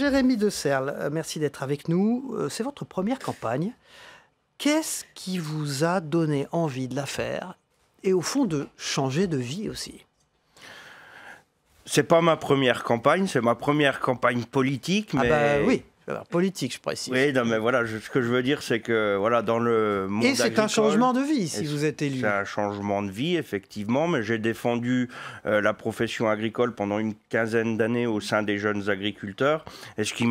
Jérémy de Serles, merci d'être avec nous. C'est votre première campagne. Qu'est-ce qui vous a donné envie de la faire et au fond de changer de vie aussi? C'est pas ma première campagne, c'est ma première campagne politique. Mais... Ah bah oui, alors, politique je précise. Oui, non mais voilà, ce que je veux dire c'est que voilà, dans le monde et c'est agricole, un changement de vie si vous êtes élu. C'est un changement de vie effectivement, mais j'ai défendu la profession agricole pendant une quinzaine d'années au sein des jeunes agriculteurs. Et ce qui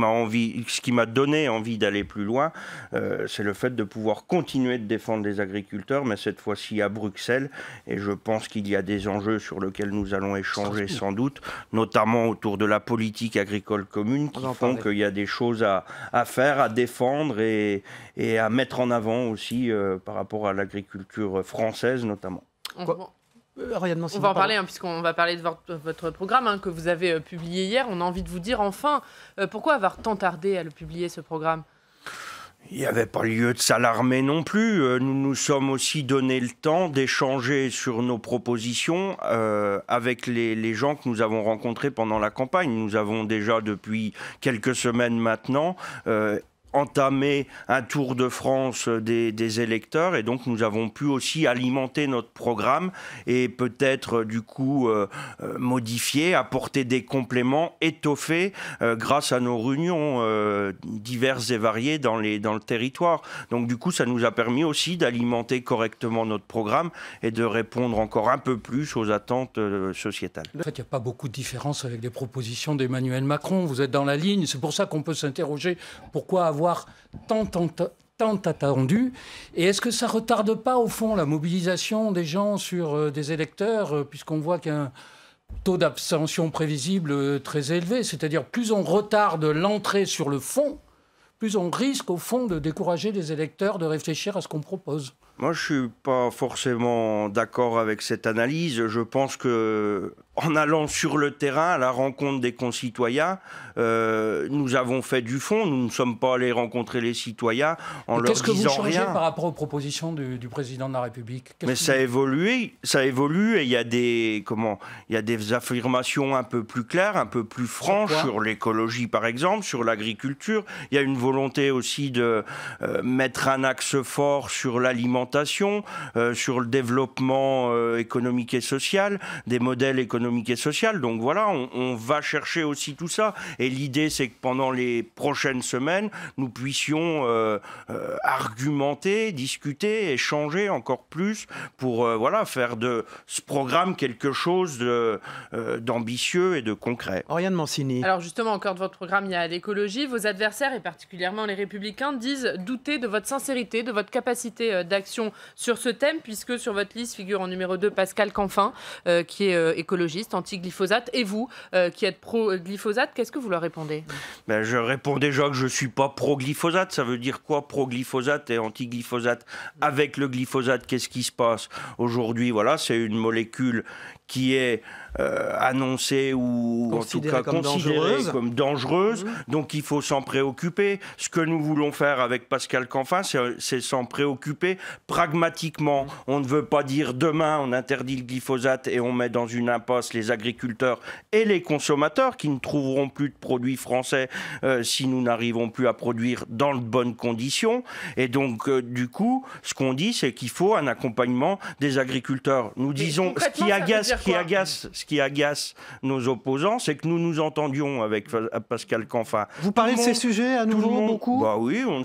m'a donné envie d'aller plus loin, c'est le fait de pouvoir continuer de défendre les agriculteurs, mais cette fois-ci à Bruxelles. Et je pense qu'il y a des enjeux sur lesquels nous allons échanger sans doute, notamment autour de la politique agricole commune, qui font qu'il y a des choses à faire, à défendre et à mettre en avant aussi par rapport à l'agriculture française notamment. On va en parler, puisqu'on va parler de votre programme que vous avez publié hier. On a envie de vous dire enfin, pourquoi avoir tant tardé à le publier, ce programme ? Il n'y avait pas lieu de s'alarmer non plus. Nous nous sommes aussi donné le temps d'échanger sur nos propositions avec les gens que nous avons rencontrés pendant la campagne. Nous avons déjà depuis quelques semaines maintenant entamer un tour de France des électeurs, et donc nous avons pu aussi alimenter notre programme et peut-être du coup modifier, apporter des compléments, étoffer grâce à nos réunions diverses et variées dans le territoire. Donc du coup ça nous a permis aussi d'alimenter correctement notre programme et de répondre encore un peu plus aux attentes sociétales. En fait, il n'y a pas beaucoup de différence avec les propositions d'Emmanuel Macron. Vous êtes dans la ligne, c'est pour ça qu'on peut s'interroger pourquoi avoir tant attendu. Et est-ce que ça ne retarde pas, au fond, la mobilisation des gens sur des électeurs, puisqu'on voit qu'il y a un taux d'abstention prévisible très élevé, c'est-à-dire plus on retarde l'entrée sur le fond, plus on risque, au fond, de décourager les électeurs de réfléchir à ce qu'on propose. Moi, je ne suis pas forcément d'accord avec cette analyse. Je pense que, en allant sur le terrain, à la rencontre des concitoyens, nous avons fait du fond. Nous ne sommes pas allés rencontrer les citoyens en leur disant rien. Qu'est-ce que vous changez par rapport aux propositions du président de la République? Mais ça évolue, et il y a des affirmations un peu plus claires, un peu plus franches sur l'écologie, par exemple, sur l'agriculture. Il y a une volonté aussi de mettre un axe fort sur l'alimentation, sur le développement économique et social, des modèles économiques et sociaux. Donc voilà, on va chercher aussi tout ça. Et l'idée, c'est que pendant les prochaines semaines, nous puissions argumenter, discuter, échanger encore plus pour faire de ce programme quelque chose d'ambitieux et de concret. Oriane Mancini. Alors justement, au cœur de votre programme, il y a l'écologie. Vos adversaires, et particulièrement les Républicains, disent douter de votre sincérité, de votre capacité d'action sur ce thème, puisque sur votre liste figure en numéro 2 Pascal Canfin, qui est écologiste, anti-glyphosate, et vous, qui êtes pro-glyphosate. Qu'est-ce que vous leur répondez ? Je réponds déjà que je ne suis pas pro-glyphosate. Ça veut dire quoi, pro-glyphosate et anti-glyphosate? Avec le glyphosate, qu'est-ce qui se passe aujourd'hui? Voilà, c'est une molécule qui est annoncée ou en tout cas considérée comme dangereuse. Donc il faut s'en préoccuper. Ce que nous voulons faire avec Pascal Canfin, c'est s'en préoccuper pragmatiquement. On ne veut pas dire demain on interdit le glyphosate et on met dans une impasse les agriculteurs et les consommateurs qui ne trouveront plus de produits français si nous n'arrivons plus à produire dans de bonnes conditions. Et donc du coup, ce qu'on dit, c'est qu'il faut un accompagnement des agriculteurs. Nous disons, ce qui agace nos opposants, c'est que nous nous entendions avec Pascal Canfin. Vous parlez de ces sujets à nouveau beaucoup? Bah oui, on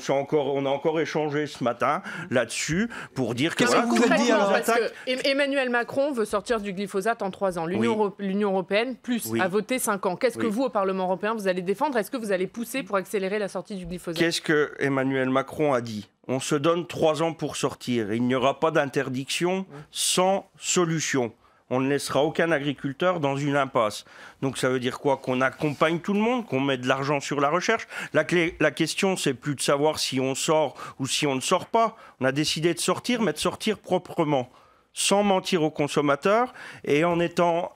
a encore échangé ce matin là-dessus pour dire que... Qu'est-ce que vous avez dit alors? Parce que Emmanuel Macron veut sortir du glyphosate en 3 ans. L'Union européenne, a voté 5 ans. Qu'est-ce que vous, au Parlement européen, vous allez défendre? Est-ce que vous allez pousser pour accélérer la sortie du glyphosate? Qu'est-ce que Emmanuel Macron a dit? On se donne 3 ans pour sortir. Il n'y aura pas d'interdiction sans solution. On ne laissera aucun agriculteur dans une impasse. Donc ça veut dire quoi? Qu'on accompagne tout le monde, qu'on met de l'argent sur la recherche. La question, c'est plus de savoir si on sort ou si on ne sort pas. On a décidé de sortir, mais de sortir proprement, sans mentir aux consommateurs et en étant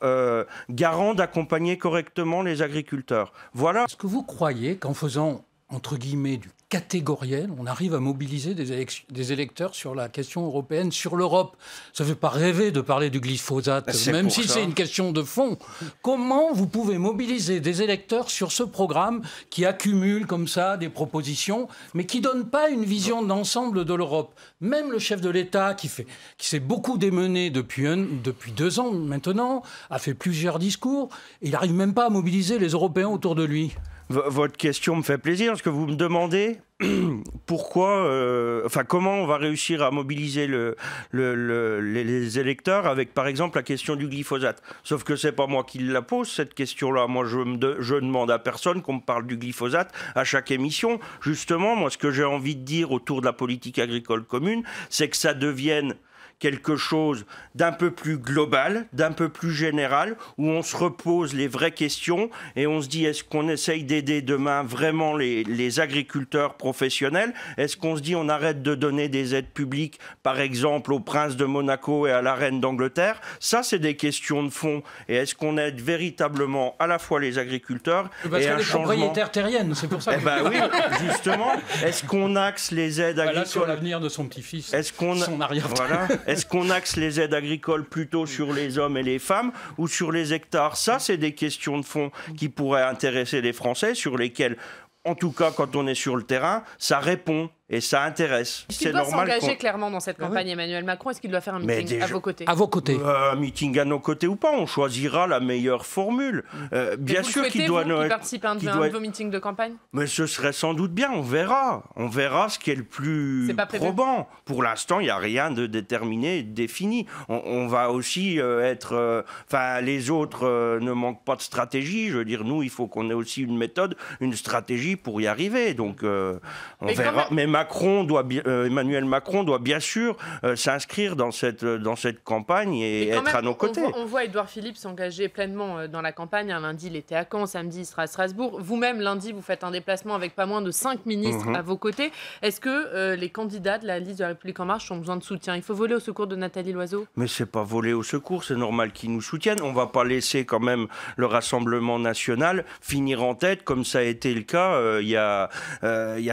garant d'accompagner correctement les agriculteurs. Voilà. Est-ce que vous croyez qu'en faisant, entre guillemets, du catégorielle, on arrive à mobiliser des électeurs sur la question européenne, sur l'Europe. Ça ne fait pas rêver de parler du glyphosate, même si c'est une question de fond. Comment vous pouvez mobiliser des électeurs sur ce programme qui accumule comme ça des propositions, mais qui ne donne pas une vision d'ensemble de l'Europe? Même le chef de l'État, qui s'est beaucoup démené depuis 2 ans maintenant, a fait plusieurs discours, et il n'arrive même pas à mobiliser les Européens autour de lui. Votre question me fait plaisir, parce que vous me demandez pourquoi, comment on va réussir à mobiliser les électeurs avec, par exemple, la question du glyphosate. Sauf que c'est pas moi qui la pose, cette question-là. Moi, je demande à personne qu'on me parle du glyphosate à chaque émission. Justement, moi, ce que j'ai envie de dire autour de la politique agricole commune, c'est que ça devienne quelque chose d'un peu plus global, d'un peu plus général, où on se repose les vraies questions et on se dit, est-ce qu'on essaye d'aider demain vraiment les agriculteurs professionnels? Est-ce qu'on se dit, on arrête de donner des aides publiques, par exemple, au prince de Monaco et à la reine d'Angleterre? Ça, c'est des questions de fond. Et est-ce qu'on aide véritablement à la fois les agriculteurs parce et un les changement... propriétaires terriennes, c'est pour ça que... oui, justement. Est-ce qu'on axe les aides agricoles... Là, sur l'avenir de son petit-fils, son arrière. Voilà. Est-ce qu'on axe les aides agricoles plutôt sur les hommes et les femmes ou sur les hectares? Ça, c'est des questions de fond qui pourraient intéresser les Français, sur lesquelles, en tout cas, quand on est sur le terrain, ça répond. Et ça intéresse. Est-ce qu'il doit s'engager clairement dans cette campagne, Emmanuel Macron? Est-ce qu'il doit faire un meeting à vos côtés? À vos côtés. Un meeting à nos côtés ou pas, on choisira la meilleure formule. Bien sûr qu'il doit... Vous participer à un de vos meetings de campagne? Mais ce serait sans doute bien, on verra. On verra ce qui est le plus probant. Pour l'instant, il n'y a rien de déterminé et de défini. On va aussi être... les autres ne manquent pas de stratégie. Je veux dire, nous, il faut qu'on ait aussi une méthode, une stratégie pour y arriver. Donc, on verra. Mais Emmanuel Macron doit bien sûr s'inscrire dans cette campagne et être à nos côtés. On voit Édouard Philippe s'engager pleinement dans la campagne. Un lundi, il était à Caen, samedi, il sera à Strasbourg. Vous-même, lundi, vous faites un déplacement avec pas moins de 5 ministres à vos côtés. Est-ce que les candidats de la liste de la République En Marche ont besoin de soutien? Il faut voler au secours de Nathalie Loiseau? Mais c'est pas voler au secours, c'est normal qu'ils nous soutiennent. On va pas laisser quand même le Rassemblement national finir en tête, comme ça a été le cas il y a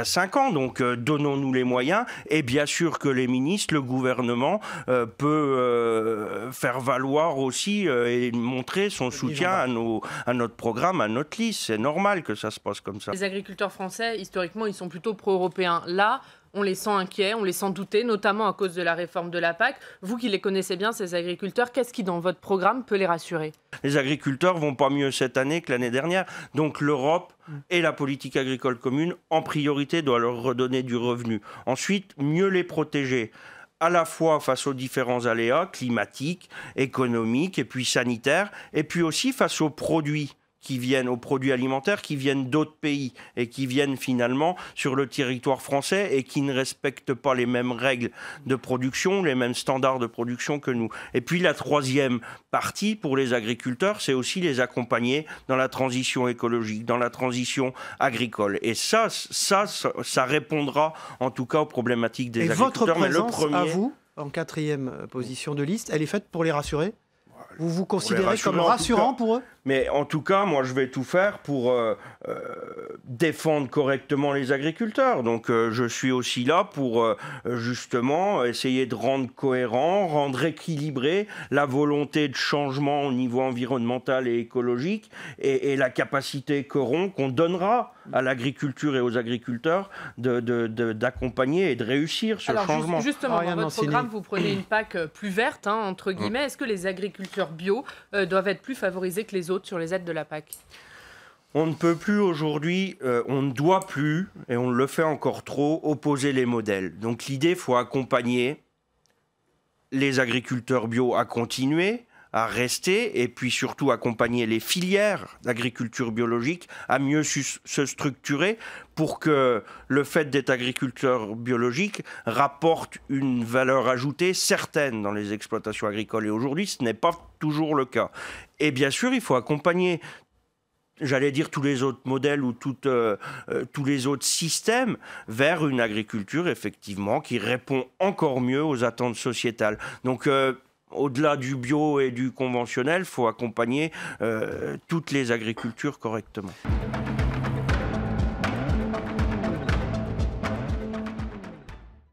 5 ans. Donc, donnons-nous les moyens, et bien sûr que les ministres, le gouvernement peut faire valoir aussi et montrer son soutien à notre programme, à notre liste. C'est normal que ça se passe comme ça. Les agriculteurs français, historiquement, ils sont plutôt pro-européens. Là, on les sent inquiets, on les sent douter, notamment à cause de la réforme de la PAC. Vous qui les connaissez bien, ces agriculteurs, qu'est-ce qui, dans votre programme, peut les rassurer? Les agriculteurs vont pas mieux cette année que l'année dernière. Donc l'Europe et la politique agricole commune, en priorité, doit leur redonner du revenu. Ensuite, mieux les protéger, à la fois face aux différents aléas climatiques, économiques et puis sanitaires, et puis aussi face aux produits alimentaires qui viennent d'autres pays et qui viennent finalement sur le territoire français et qui ne respectent pas les mêmes règles de production, les mêmes standards de production que nous. Et puis la troisième partie pour les agriculteurs, c'est aussi les accompagner dans la transition écologique, dans la transition agricole. Et ça répondra en tout cas aux problématiques des agriculteurs. Et votre présence à vous, en 4e position de liste, elle est faite pour les rassurer? Vous vous considérez comme rassurant pour eux? Mais en tout cas, moi, je vais tout faire pour défendre correctement les agriculteurs. Donc, je suis aussi là pour, justement, essayer de rendre cohérent, rendre équilibré la volonté de changement au niveau environnemental et écologique et la capacité qu'on donnera à l'agriculture et aux agriculteurs d'accompagner et de réussir ce changement. Justement, dans votre programme, vous prenez une PAC plus verte, entre guillemets. Est-ce que les agriculteurs bio doivent être plus favorisés que les autres sur les aides de la PAC? On ne peut plus aujourd'hui, on ne doit plus, et on le fait encore trop, opposer les modèles. Donc l'idée, il faut accompagner les agriculteurs bio à continuer, à rester, et puis surtout accompagner les filières d'agriculture biologique à mieux se structurer pour que le fait d'être agriculteur biologique rapporte une valeur ajoutée certaine dans les exploitations agricoles. Et aujourd'hui, ce n'est pas toujours le cas. Et bien sûr, il faut accompagner, j'allais dire, tous les autres modèles ou tous les autres systèmes vers une agriculture, effectivement, qui répond encore mieux aux attentes sociétales. Donc, au-delà du bio et du conventionnel, il faut accompagner toutes les agricultures correctement.